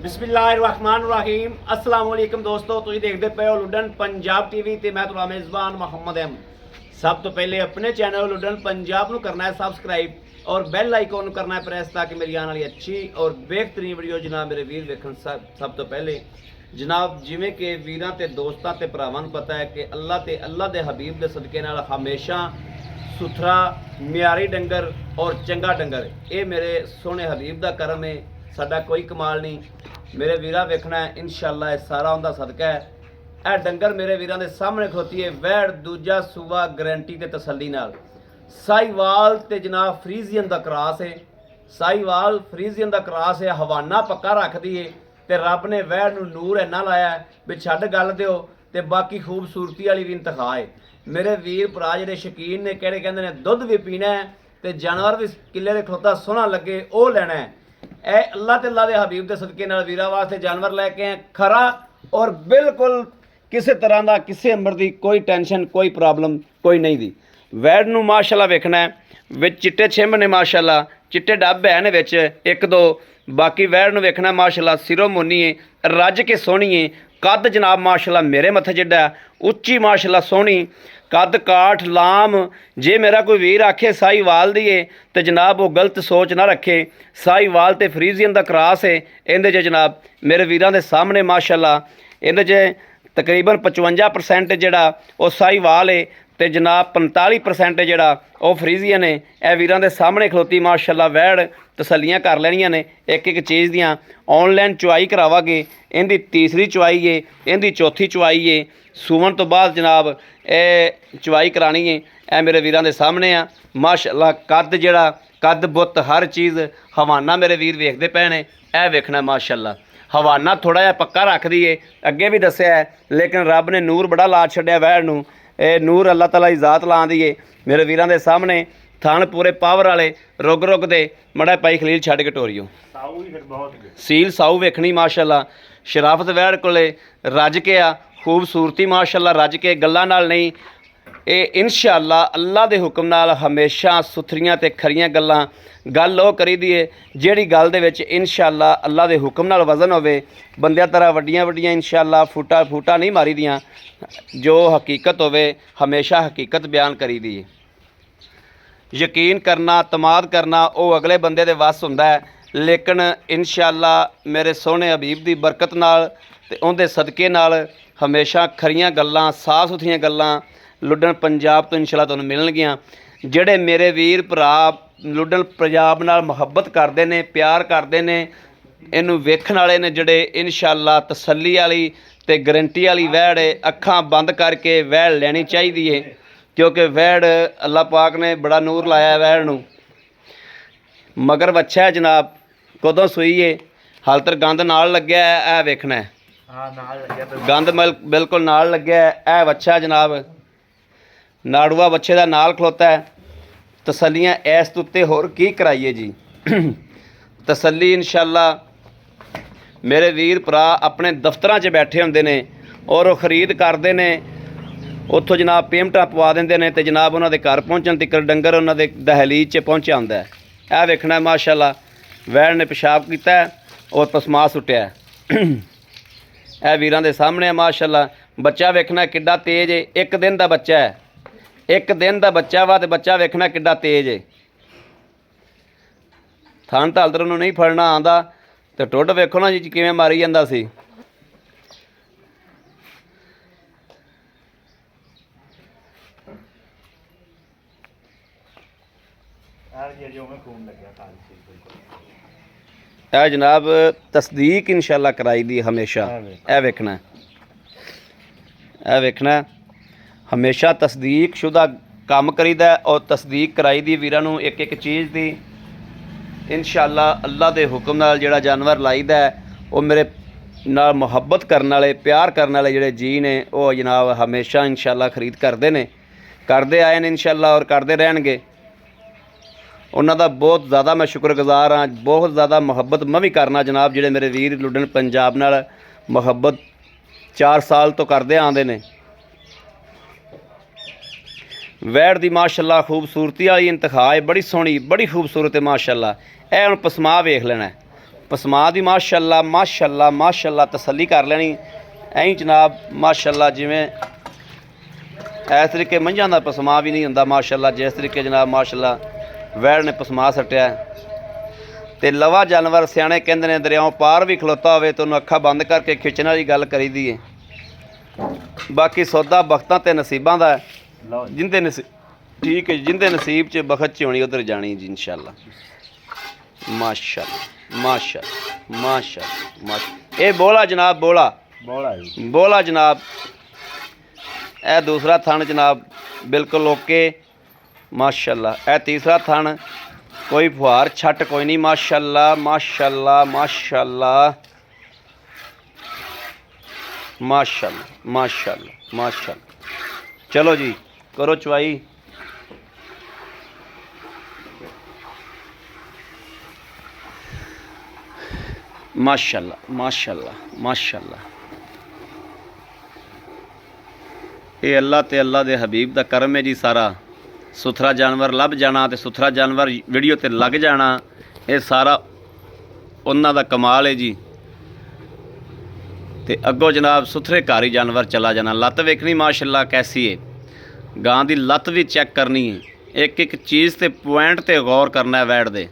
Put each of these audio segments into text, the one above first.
बिस्मिल्लाहिर्रहमानिर्रहीम अस्सलाम वालेकुम दोस्तों, तुसीं देखदे पे हो लुडन पंजाब टीवी ते मैं तुहाडा मेज़बान मोहम्मद अहमद। सब तो पहले अपने चैनल लुडन पंजाब नूं करना है सबसक्राइब और बैल आइकॉन करना है प्रेस ताकि मेरी आने वाली अच्छी और बेहतरीन वीडियो जनाब मेरे वीर वेखण। सब तो पहले जनाब जिवें कि वीरां ते दोस्तां ते भरावां नूं पता है कि अल्लाह दे हबीब दे सदके नाल हमेशा सुथरा म्यारी डंगर और चंगा डंगर ये मेरे सोहने हबीब दा करम है। साडा कोई कमाल नहीं, मेरे वीरा वेखना है इंशाअल्लाह ये सारा उनका सदका है। यह डंगर मेरे वीरां दे सामने खलोती है, वैड़ दूजा सूबा गारंटी ते तसल्ली नाल। साहिवाल ते जनाब फ्रीजियन दा क्रॉस है, साहिवाल फ्रीजियन दा क्रॉस है। हवाना पक्का रख दी है ते रब ने वैड़ नूं नूर इन्ना लाया है भी छड्ड गल दिओ ते बाकी खूबसूरती वाली भी इंतखा है। मेरे वीर भरा जिहड़े शकीन ने किहड़े कहंदे ने दुध भी पीना है ते जानवर भी किले दे खलोता सोहना लगे वो लेना है। ए अल्लाह ते अल्लाह दे हबीब दे सदके नाल वीरां वास्ते जानवर लैके आए खरा और बिल्कुल किसी तरह का किसी उम्र की कोई टेंशन कोई प्रॉब्लम कोई नहीं दी। वैड़ नूं माशाअल्लाह वेखना है विच चिट्टे छिंभ ने माशाअल्लाह, चिट्टे डब है विच एक दो। बाकी वैड़ नूं वेखना माशाअल्लाह सिरों मुन्नी है, रज के सोहनी है। कद जनाब माशाअल्लाह मेरे मत्थे जिड्डा है, उच्ची माशाअल्लाह सोहनी कद काठ लाम। जे मेरा कोई वीर आखे साहिवाल दी है तो जनाब वो गलत सोच ना रखे। साहिवाल ते फ्रीजियन दा क्रॉस है इहदे च जनाब मेरे वीरां दे सामने माशाअल्लाह इहदे च तकरीबन 55% जिहड़ा वो साहिवाल है ते जनाब 45% जिहड़ा वो फ्रीजियन है। यह वीरां दे सामने खलोती माशाअल्लाह वैड़ तसल्लियां कर लैनियां ने एक एक चीज़ दियां। ऑनलाइन चुआई करावांगे, इहदी तीसरी चुआई है, इहदी चौथी चुआई है। सूवन तो बाद जनाब ए चुआई करानी है। ए मेरे वीरां दे सामने आ माशाअल्लाह कद जिहड़ा कद बुत हर चीज़ हवाना मेरे वीर वेखदे पे ने। ए वेखना माशाअल्लाह हवाना थोड़ा जिहा पक्का रख दी है, अगे भी दस्सिया है, लेकिन रब ने नूर बड़ा ला छड्डिया वैड़ नूं। ए नूर अल्लाह ताला की ज़ात ला दी है मेरे वीरां दे सामने। थान पूरे पावर वाले रुग रुग दे मड़ा पाई खलील छड्ड के टोरियो सील साऊ वेखनी माशाअल्लाह। शराफत वैड़ कोले रज के आ खूबसूरती माशाअल्लाह रज के गल्लां नाल नहीं। ये इंशाअल्लाह अल्लाह दे हुक्म नाल हमेशा सुथरियां ते खरियां गल्लां गल वो करी दी है जिहड़ी गल दे विच इंशाअल्लाह अल्लाह दे हुक्म नाल वजन होवे। बंदियां तरह वड्डियां वड्डियां इंशाअल्लाह फूटा नहीं मारी दियां, जो हकीकत होवे हमेशा हकीकत बयान करी दी है। यकीन करना तमाद करना वो अगले बंदे दे वस हुंदा है, लेकिन इंशाअल्लाह मेरे सोहने हबीब दी बरकत नाल ते उहदे सदके नाल हमेशा खरियां गल्लां साफ सुथरियां गल्लां लुडन पंजाब तो इंशाअल्लाह तुहानूं मिलणगियां। जिहड़े मेरे वीर भरा लुडन पंजाब नाल मुहब्बत करदे ने प्यार करदे ने इहनूं वेखण वाले ने जिहड़े इंशाअल्लाह तसल्ली वाली ते गारंटी वाली वैड़ है। अखां बंद करके वैड़ लैनी चाहिदी है क्योंकि वैड़ अल्लाह पाक ने बड़ा नूर लाया है वैड़ नूं। मगर बच्चा है जनाब कदों सूई है हाल तक गंद नाल लग्या है। ए वेखना है गंद बिल्कुल नाल लग्या है। ए बच्चा जनाब नाड़ूआ बच्चे का नाल खलोता है। तसल्लियाँ इस उत्ते होर की कराइए जी तसल्ली इंशाअल्लाह मेरे वीर भरा अपने दफ्तरां 'च बैठे होंदे ने और वो खरीद करते हैं, उत्थों जनाब पेमैंटां पवा देंदे ने ते जनाब उन्हां दे घर पहुँचण तक डंगर उन्हां दे दहलीज 'च पहुँचा हुंदा है। यह वेखना माशाअल्लाह वैड़ ने पेशाब किया और पसमा सुट्टिया है। यह वीरां दे सामने माशाअल्लाह बच्चा वेखना किड्डा तेज है, एक दिन का बच्चा है, एक दिन का बच्चा वा तो बच्चा वेखना किड्डा तेज है। थान तालतर नूं नहीं फड़ना आंदा तो टुट वेखो ना जी किवें मारी जांदा सी। ए जनाब तस्दीक इंशाअल्लाह कराई दी हमेशा। ए वेखना ए वेखना हमेशा तस्दीक शुदा काम करीदा और तस्दीक कराई दी वीरां नूं एक एक चीज़ दी। इंशाअल्लाह अल्लाह दे हुक्म नाल जिहड़ा जानवर लाईदा है वो मेरे नाल मुहब्बत करने वाले प्यार करने वाले जिहड़े जी ने वो जनाब हमेशा इंशाअल्लाह खरीद करते ने करते आए ने इंशाअल्लाह और करते रहणगे। उन्हां दा बहुत ज़्यादा मैं शुक्रगुजार हाँ, बहुत ज़्यादा मुहब्बत मैं भी करना जनाब। जिहड़े मेरे वीर लुडन पंजाब नाल मुहब्बत 4 साल तो करते आंदे ने। वैड़ दी माशाअल्लाह खूबसूरती वाली इंतखा है, बड़ी सोहनी बड़ी खूबसूरत है माशाअल्लाह। ए हुण पसमा वेख लेना है पसमा दी माशाअल्लाह माशाअल्लाह माशाअल्लाह तसल्ली कर लेनी। ऐं जनाब माशाअल्लाह जिवें इस तरीके मंझां दा पसमा भी नहीं हुंदा माशाअल्लाह, जिस तरीके जनाब माशाअल्लाह वैड़ ने पसमा सट्टिया। ते लवा जानवर सियाणे कहंदे ने दरियाओं पार भी खलोता होवे तो उन्हूं अखां बंद करके खिच्चण वाली गल करी दी है। बाकी सौदा बख्तां ते नसीबां दा है। जिंदे ठीक है, जिंदे नसीब च बखत च होनी उधर जानी जी इंशाअल्लाह। माशाअल्लाह माशाअल्लाह माशाअल्लाह माशा। ये बोला जनाब बोला बोला जनाब। ए दूसरा थन जनाब बिल्कुल ओके माशाअल्लाह। ए तीसरा थन कोई फुहार छट कोई नहीं माशाअल्लाह माशाअल्लाह माशाअल्लाह माशाअल्लाह माशाअल्लाह माशाअल्लाह। चलो जी करो चवाई। माशाअल्लाह माशाअल्लाह माशाअल्लाह। ये अल्लाह ते अल्लाह दे हबीब दा करम है जी। सारा सुथरा जानवर लभ जाना ते सुथरा जानवर वीडियो ते लग जाना, ये सारा उन्हां दा कमाल है जी। ते अगों जनाब सुथरे घर ही जानवर चला जाना। लत्त वेखनी माशाअल्लाह कैसी है, गां दी लत्त भी चैक करनी है। एक एक चीज़ ते पॉइंट ते गौर करना है वैड़ दे।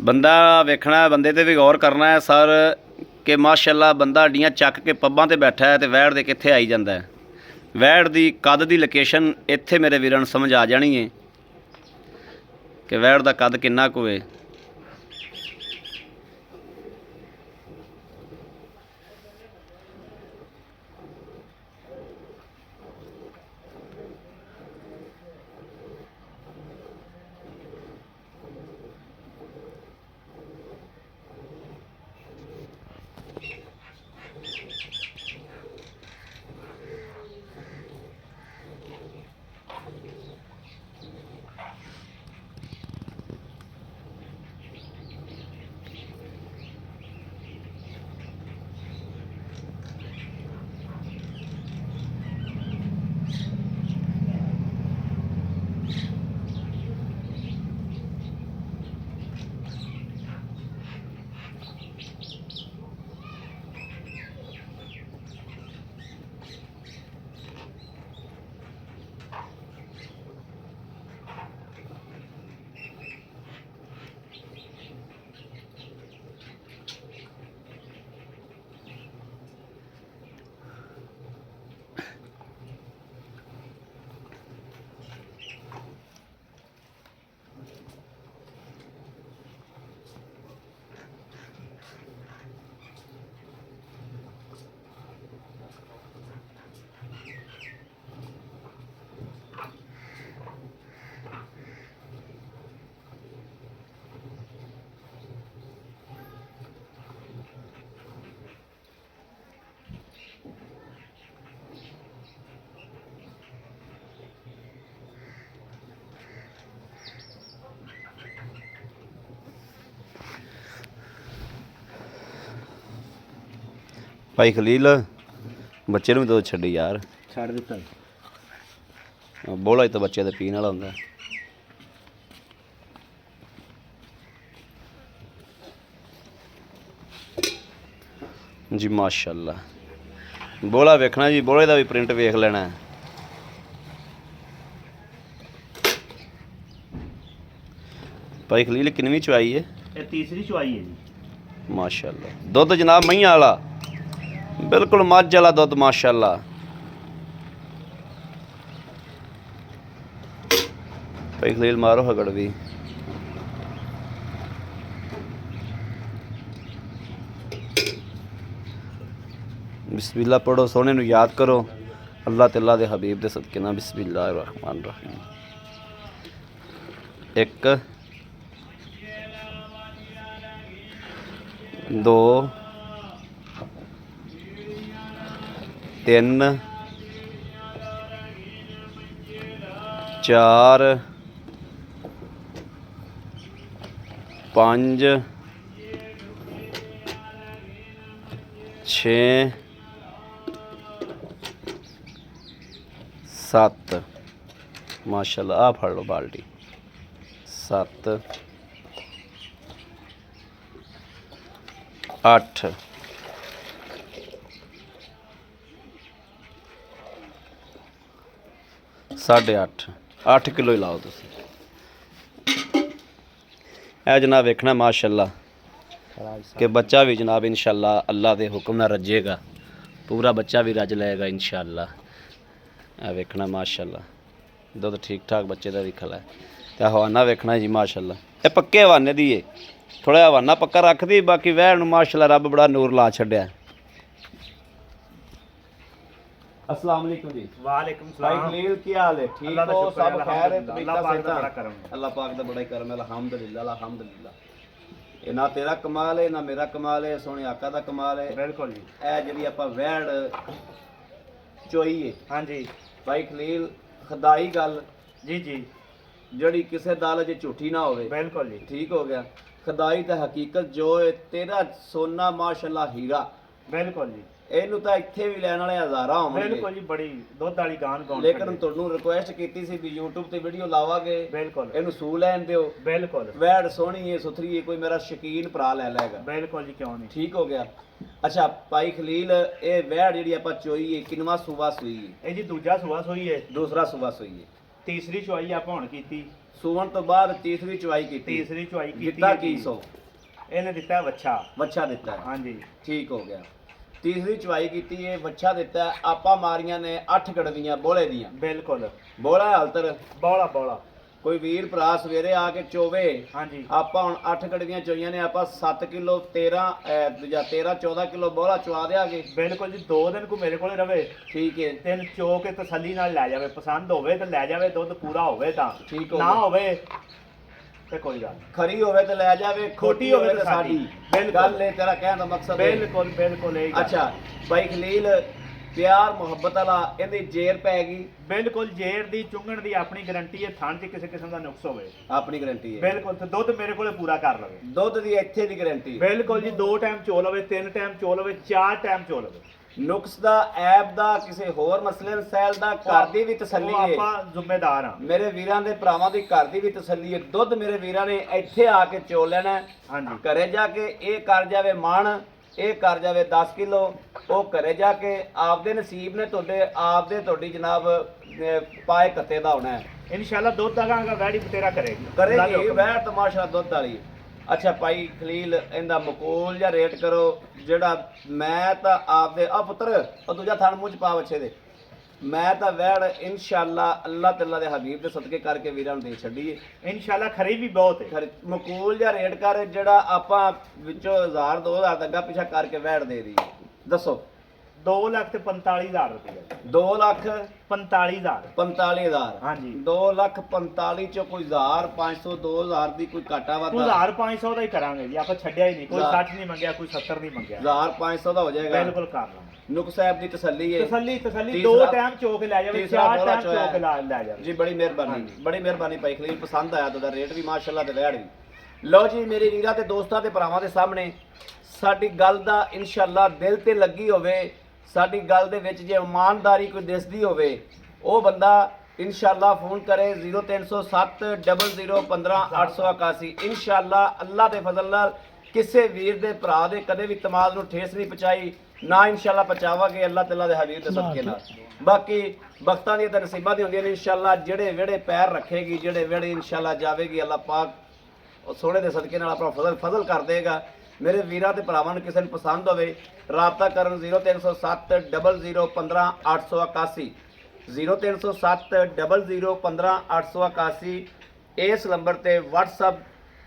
बंदा वेखना है, बंदे ते भी गौर करना है सर कि माशाअल्लाह बंदा हड्डियां चक के पब्बां ते बैठा है तो वैड़ दे कित्थे आई जांदा है। वैड़ दी कद दी लोकेशन इत्थे मेरे वीरां नूं समझ आ जानी है कि वैड़ दा कद किन्ना कुछ है। भाई खलील बच्चे भी दुध छड्डी यार। छड़ दिता बोला तो बच्चे तो पीने वाला होंदा। जी माशाअल्लाह। बोला वेखना जी, बोले का भी प्रिंट वेख लेना। भाई खलील किनवी चवाई है? ये तीसरी चवाई है जी। माशाअल्लाह। दुध जनाब मईं वाला बिल्कुल मझ वाला दुध माशाअल्लाह। भाई खलील मारो हगड़ भी। बिस्मिल्लाह पढ़ो, सोने नूं याद करो अल्लाह ते अल्लाह दे हबीब दे सदके नाल। बिस्मिल्लाहिर रहमानिर रहीम। एक दो तीन चार 5 6 7 माशाल्लाह। आ फड़ लो बाल्टी। 7 8 8.5 8 किलो ही लाओ तुसीं। ਇਹ ਜਨਾਬ ਵੇਖਣਾ ਮਾਸ਼ਾਅੱਲਾ ਕਿ ਬੱਚਾ ਵੀ ਜਨਾਬ ਇਨਸ਼ਾਅੱਲਾ ਅੱਲਾ ਦੇ ਹੁਕਮ ਨਾਲ ਰੱਜੇਗਾ, ਪੂਰਾ ਬੱਚਾ ਵੀ ਰੱਜ ਲਏਗਾ ਇਨਸ਼ਾਅੱਲਾ। ਇਹ ਵੇਖਣਾ ਮਾਸ਼ਾਅੱਲਾ ਦੁੱਧ ਠੀਕ ਠਾਕ ਬੱਚੇ ਦਾ ਵੀ ਖਲਾ ਹੈ। ਤੇ ਹਵਾਨਾ ਵੇਖਣਾ ਜੀ ਮਾਸ਼ਾਅੱਲਾ, ਇਹ ਪੱਕੇ ਹਵਾਨੇ ਦੀ ਏ, ਥੋੜਾ ਹਵਾਨਾ ਪੱਕਾ ਰੱਖਦੀ, ਬਾਕੀ ਵਹਿਣ ਨੂੰ ਮਾਸ਼ਾਅੱਲਾ ਰੱਬ ਬੜਾ ਨੂਰ ਲਾ ਛੱਡਿਆ। अस्सलाम वालेकुम जी। वालेकुम भाई सलाम। खलील की हाल है? ठीक अल्लाह दा हो? शुक्र सब है, खैर है? अल्लाह पाक दा बड़ा करम है। अल्लाह पाक दा बड़ा ही करम है। अल्हम्दुलिल्लाह अल्हम्दुलिल्लाह। ये ना तेरा कमाल है ना मेरा कमाल है, सोने आका दा कमाल है। बिल्कुल जी। ए ਜਿਹੜੀ ਆਪਾਂ ਵਹਿੜ ਚੋਈ ਹੈ हाँ जी ਭਾਈ ਖਲੀਲ, ਖੁਦਾਈ ਗੱਲ जी जी ਜਿਹੜੀ ਕਿਸੇ ਦਾਲ 'ਚ ਝੂਠੀ ਨਾ ਹੋਵੇ। बिल्कुल जी ਠੀਕ ਹੋ ਗਿਆ। ਖੁਦਾਈ ਤੇ ਹਕੀਕਤ ਜੋ ਹੈ, ਤੇਰਾ ਸੋਨਾ ਮਾਸ਼ਾਅੱਲਾ ਹੀਰਾ। बिल्कुल जी ਇਹਨੂੰ ਤਾਂ ਇੱਥੇ ਵੀ ਲੈਣ ਵਾਲੇ ਹਜ਼ਾਰਾਂ ਹੋਣਗੇ। बिल्कुल जी बड़ी दुध वाली गान गाउन ਲੇਕਿਨ ਤੁਹਾਨੂੰ ਰਿਕੁਐਸਟ ਕੀਤੀ ਸੀ ਵੀ YouTube ਤੇ ਵੀਡੀਓ ਲਾਵਾਂਗੇ, बिल्कुल ਇਹਨੂੰ ਸੂ ਲੈਣ ਦਿਓ। बिल्कुल ਵੈੜ ਸੋਹਣੀ ਹੈ, ਸੁਥਰੀ ਹੈ, ਕੋਈ ਮੇਰਾ ਸ਼ਕੀਨ ਭਰਾ ਲੈ ਲੈਗਾ। बिल्कुल जी क्यों नहीं। ਠੀਕ ਹੋ ਗਿਆ। ਅੱਛਾ ਭਾਈ ਖਲੀਲ, ਇਹ ਵੈੜ ਜਿਹੜੀ ਆਪਾਂ ਚੋਈ ਹੈ ਕਿੰਨਵਾਂ ਸੂਬਾ ਸੂਈ ਹੈ? ਇਹ ਜੀ ਦੂਜਾ ਸੂਆ ਸੋਈ ਹੈ, ਦੂਸਰਾ ਸੂਬਾ ਸੂਈ ਹੈ। ਤੀਸਰੀ ਚੁਆਈ ਆਪਾਂ ਹੁਣ ਕੀਤੀ, ਸੂਵਣ ਤੋਂ ਬਾਅਦ ਤੀਸਰੀ ਚਵਾਈ ਕੀਤੀ। ਤੀਸਰੀ ਚੁਆਈ ਕੀਤੀ ਦਿੱਤਾ ਹੈ ਕੀ ਜੀ। ਸੋ? ਇਹਨੇ ਦਿੱਤਾ ਵੱਛਾ। ਵੱਛਾ ਦਿੱਤਾ ਹੈ। हाँ जी ਠੀਕ ਹੋ ਗਿਆ। ਤੀਸਰੀ ਚਵਾਈ ਕੀਤੀ ਹੈ, ਵੱਛਾ ਦਿੱਤਾ ਹੈ। ਆਪਾਂ ਮਾਰੀਆਂ ਨੇ 8 ਗੜਵੀਆਂ ਬੋਲੇ ਦੀਆਂ। बिल्कुल ਬੋਲਾ ਹਾਲਤਰ बौला बौला। ਕੋਈ ਵੀਰ ਭਰਾ ਸਵੇਰੇ ਆ ਕੇ ਚੋਵੇ। हाँ जी ਆਪਾਂ ਹੁਣ 8 ਗੜਵੀਆਂ ਚੋਈਆਂ ਨੇ, ਆਪਾਂ 7 ਕਿਲੋ 13 14 ਕਿਲੋ ਬੋਲਾ ਚਵਾ ਦਿਆਂਗੇ। बिल्कुल जी 2 दिन को मेरे ਕੋਲੇ ਰਵੇ, ਠੀਕ ਹੈ। ਤਿੰਨ ਚੋ ਕੇ ਤਸੱਲੀ ਨਾਲ ਲੈ ਜਾਵੇ, ਪਸੰਦ ਹੋਵੇ ਤਾਂ ਲੈ ਜਾਵੇ, ਦੁੱਧ ਪੂਰਾ ਹੋਵੇ ਤਾਂ ਠੀਕ ਹੋ ਨਾ ਗਿਆ। ਹੋਵੇ ਤੇ ਕੋਈ ਗੱਲ ਨਹੀਂ। ਖਰੀ ਹੋਵੇ ਤੇ ਲੈ ਜਾਵੇ, ਖੋਟੀ ਹੋਵੇ ਤੇ ਸਾਡੀ। ਬਿਲਕੁਲ। ਗੱਲ ਇਹ ਤੇਰਾ ਕਹਿਣ ਦਾ ਮਕਸਦ ਹੈ। ਬਿਲਕੁਲ ਬਿਲकुल ਇਹ ਗੱਲ। ਅੱਛਾ ਭਾਈ ਖਲੀਲ, ਪਿਆਰ ਮੁਹੱਬਤ ਵਾਲਾ ਇਹਦੀ ਜੇਰ ਪੈ ਗਈ। ਬਿਲਕੁਲ ਜੇਰ ਦੀ ਚੁੰਗਣ ਦੀ ਆਪਣੀ ਗਾਰੰਟੀ ਹੈ, ਥਣ 'ਚ ਕਿਸੇ ਕਿਸਮ ਦਾ ਨੁਕਸ ਹੋਵੇ ਆਪਣੀ ਗਾਰੰਟੀ ਹੈ। ਬਿਲਕੁਲ, ਤੇ ਦੁੱਧ ਮੇਰੇ ਕੋਲੇ ਪੂਰਾ ਕਰ ਲਵੇ। ਦੁੱਧ ਦੀ ਇੱਥੇ ਦੀ ਗਾਰੰਟੀ। ਬਿਲਕੁਲ ਜੀ 2 ਟਾਈਮ ਚੋ ਲਵੇ, 3 ਟਾਈਮ ਚੋ ਲਵੇ, 4 ਟਾਈਮ ਚੋ ਲਵੇ। ਨੁਕਸ ਦਾ, ਐਬ ਦਾ, ਕਿਸੇ ਹੋਰ ਮਸਲੇ ਮਸੈਲ ਦਾ ਘਰ ਦੀ ਵੀ ਤਸੱਲੀ ਉਹ ਹੈ। ਆਪਾਂ ਜ਼ਿੰਮੇਦਾਰ ਹਾਂ। ਮੇਰੇ ਵੀਰਾਂ ਦੇ ਭਰਾਵਾਂ ਦੀ ਘਰ ਦੀ ਵੀ ਤਸੱਲੀ ਹੈ। ਦੁੱਧ ਮੇਰੇ ਵੀਰਾਂ ਨੇ ਇੱਥੇ ਆ ਕੇ ਚੋ ਲੈਣਾ ਹੈ। ਹਾਂਜੀ ਘਰੇ ਜਾ ਕੇ ਇਹ ਕਰ ਜਾਵੇ ਮਣ, ਇਹ ਕਰ ਜਾਵੇ 10 ਕਿਲੋ, ਉਹ ਘਰੇ ਜਾ ਕੇ ਆਪਦੇ ਨਸੀਬ ਨੇ ਤੁਹਾਡੀ ਜਨਾਬ ਪਾਏ ਕੱਤੇ ਦਾ ਹੋਣਾ ਹੈ। ਇਨਸ਼ਾਅੱਲਾ ਦੁੱਧ ਦਵਾਂਗਾ, ਵੈੜੀ ਬਤੇਰਾ ਕਰੇਗੀ ਕਰੇਗੀ ਵੈਰ ਤਮਾਸ਼ਾ ਦੁੱਧ ਵਾਲੀ। ਅੱਛਾ ਭਾਈ ਖਲੀਲ, ਇਹਦਾ ਮਕੂਲ ਜਾਂ ਰੇਟ ਕਰੋ ਜਿਹੜਾ ਮੈਂ ਤਾਂ ਆਪਦੇ ਆ ਪੁੱਤਰ ਉਹ ਦੂਜਾ ਥਣ ਮੂੰਹ ਚ ਪਾ ਬੱਚੇ ਦੇ। ਮੈਂ ਤਾਂ ਵੈੜ ਇਨਸ਼ਾਅੱਲਾ ਅੱਲਾਹ ਤਾਲਾ ਦੇ ਹਬੀਬ ਦੇ ਸਦਕੇ ਕਰਕੇ ਵੀਰਾਂ ਨੂੰ ਦੇ ਛੱਡੀਏ। ਇਨਸ਼ਾਅੱਲਾ ਖਰੀ ਵੀ ਬਹੁਤ ਹੈ। ਮਕੂਲ ਜਾਂ ਰੇਟ ਕਰ ਜਿਹੜਾ ਆਪਾਂ ਵਿੱਚੋਂ 1000 2000 ਦਾ ਅੱਗਾ ਪਿਛਾ ਕਰਕੇ ਵੈੜ ਦੇ ਦੀ। ਦੱਸੋ। 2,45,000 ਰੁਪਏ। 2,45,000 2,45,000 ਹਾਂਜੀ। 2,45,000 ਚੋਂ ਕੋਈ 1,500 2,000 ਦੀ ਕੋਈ ਘਾਟਾ ਵਾਧਾ? 1,500 ਦਾ ਹੀ ਕਰਾਂਗੇ ਜੀ, ਆਪਾਂ ਛੱਡਿਆ ਹੀ ਨਹੀਂ। ਕੋਈ 60 ਨਹੀਂ ਮੰਗਿਆ, ਕੋਈ 70 ਨਹੀਂ ਮੰਗਿਆ। 1,500 ਦਾ ਹੋ ਜਾਏਗਾ। ਬਿਲਕੁਲ ਕਰ ਲਾਂਗੇ। ਨੁਕ ਸਾਹਿਬ ਦੀ ਤਸੱਲੀ ਹੈ। ਤਸੱਲੀ 2 ਤੀਸਰਾ- ਟਾਈਮ ਚੋ ਕੇ ਲੈ ਜਾਵੇ, ਤੀਸਰਾ 4 ਬੋਲਾ ਟਾਈਮ ਚੋ ਕੇ ਚੋਇਆ। ਲੈ ਜਾਵੇ ਜੀ ਬੜੀ ਮਿਹਰਬਾਨੀ, ਹਾਂਜੀ। ਬੜੀ ਮਿਹਰਬਾਨੀ ਭਾਈ ਖਲੀਲ, ਪਸੰਦ ਆਇਆ ਤੁਹਾਡਾ ਰੇਟ ਵੀ ਮਾਸ਼ਾਅੱਲਾ ਤੇ ਵੈੜ ਵੀ। ਲਓ ਜੀ ਮੇਰੇ ਵੀਰਾਂ ਤੇ ਦੋਸਤਾਂ ਤੇ ਭਰਾਵਾਂ ਦੇ ਸਾਹਮਣੇ ਸਾਡੀ ਗੱਲ ਦਾ ਇਨਸ਼ਾਅੱਲਾ ਦਿਲ ਤੇ ਲੱਗੀ ਹੋਵੇ, ਸਾਡੀ ਗੱਲ ਦੇ ਵਿੱਚ ਜੇ ਇਮਾਨਦਾਰੀ ਕੋਈ ਦਿਸਦੀ ਹੋਵੇ, ਉਹ ਬੰਦਾ ਇਨਸ਼ਾਅੱਲਾ ਫੋਨ ਕਰੇ 0307 00 15 881। ਇਨਸ਼ਾਅੱਲਾ ਅੱਲਾ ਦੇ ਫਜ਼ਲ ਨਾਲ ਕਿਸੇ ਵੀਰ ਦੇ ਭਰਾ ਦੇ ਕਦੇ ਵੀ ਤਮਾਲ ਨੂੰ ਠੇਸ ਨਹੀਂ ਪਹੁੰਚਾਈ, ਨਾ ਇਨਸ਼ਾਅੱਲਾ ਪਹੁੰਚਾਵਾਂਗੇ ਅੱਲਾ ਤਾਲਾ ਦੇ ਹਬੀਬ ਦੇ ਸਦਕੇ ਨਾਲ। ਬਾਕੀ ਵਕਤਾਂ ਦੀਆਂ ਤਾਂ ਨਸੀਬਾਂ ਦੀ ਹੁੰਦੀਆਂ ਨੇ। ਇਨਸ਼ਾਅੱਲਾ ਜਿਹੜੇ ਵਿਹੜੇ ਪੈਰ ਰੱਖੇਗੀ, ਜਿਹੜੇ ਵਿਹੜੇ ਇਨਸ਼ਾਅੱਲਾ ਜਾਵੇਗੀ, ਅੱਲਾ ਪਾਕ ਉਹ ਸੋਹਣੇ ਦੇ ਸਦਕੇ ਨਾਲ ਆਪਣਾ ਫਜ਼ਲ ਕਰ ਦੇਗਾ। ਮੇਰੇ ਵੀਰਾਂ ਤੇ ਭਰਾਵਾਂ ਨੂੰ ਕਿਸੇ ਨੂੰ ਪਸੰਦ ਹੋਵੇ ਰਾਬਤਾ ਕਰਨ 0307 00 15 881 0307 00 15 881। ਇਸ ਨੰਬਰ ਤੇ WhatsApp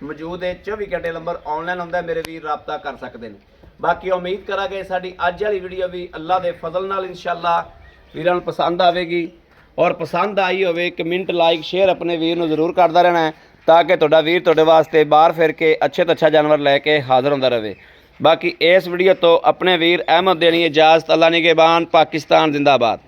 ਮੌਜੂਦ ਹੈ, 24 ਘੰਟੇ ਨੰਬਰ ਆਨਲਾਈਨ ਹੁੰਦਾ, ਮੇਰੇ ਵੀਰ ਰਾਬਤਾ ਕਰ ਸਕਦੇ ਨੇ। ਬਾਕੀ ਉਮੀਦ ਕਰਾਂਗੇ ਸਾਡੀ ਅੱਜ ਵਾਲੀ ਵੀਡੀਓ ਵੀ ਅੱਲਾ ਦੇ ਫਜ਼ਲ ਨਾਲ ਇਨਸ਼ਾਅੱਲਾ ਵੀਰਾਂ ਨੂੰ ਪਸੰਦ ਆਵੇਗੀ। ਔਰ ਪਸੰਦ ਆਈ ਹੋਵੇ ਕਮੈਂਟ ਲਾਈਕ ਸ਼ੇਅਰ ਆਪਣੇ ਵੀਰ ਨੂੰ ਜ਼ਰੂਰ ਕਰਦਾ ਰਹਿਣਾ ਹੈ, ਤਾਂ ਕਿ ਤੁਹਾਡਾ ਵੀਰ ਤੁਹਾਡੇ ਵਾਸਤੇ ਬਾਹਰ ਫਿਰ ਕੇ ਅੱਛੇ ਤੋਂ ਅੱਛਾ ਜਾਨਵਰ ਲੈ ਕੇ ਹਾਜ਼ਰ ਹੁੰਦਾ ਰਹੇ। ਬਾਕੀ ਇਸ ਵੀਡੀਓ ਤੋਂ ਆਪਣੇ ਵੀਰ ਅਹਿਮਦ ਦੇਣੀ ਇਜਾਜ਼ਤ। ਅੱਲਾ ਨਿਗਹਿਬਾਨ। ਪਾਕਿਸਤਾਨ ਜ਼ਿੰਦਾਬਾਦ।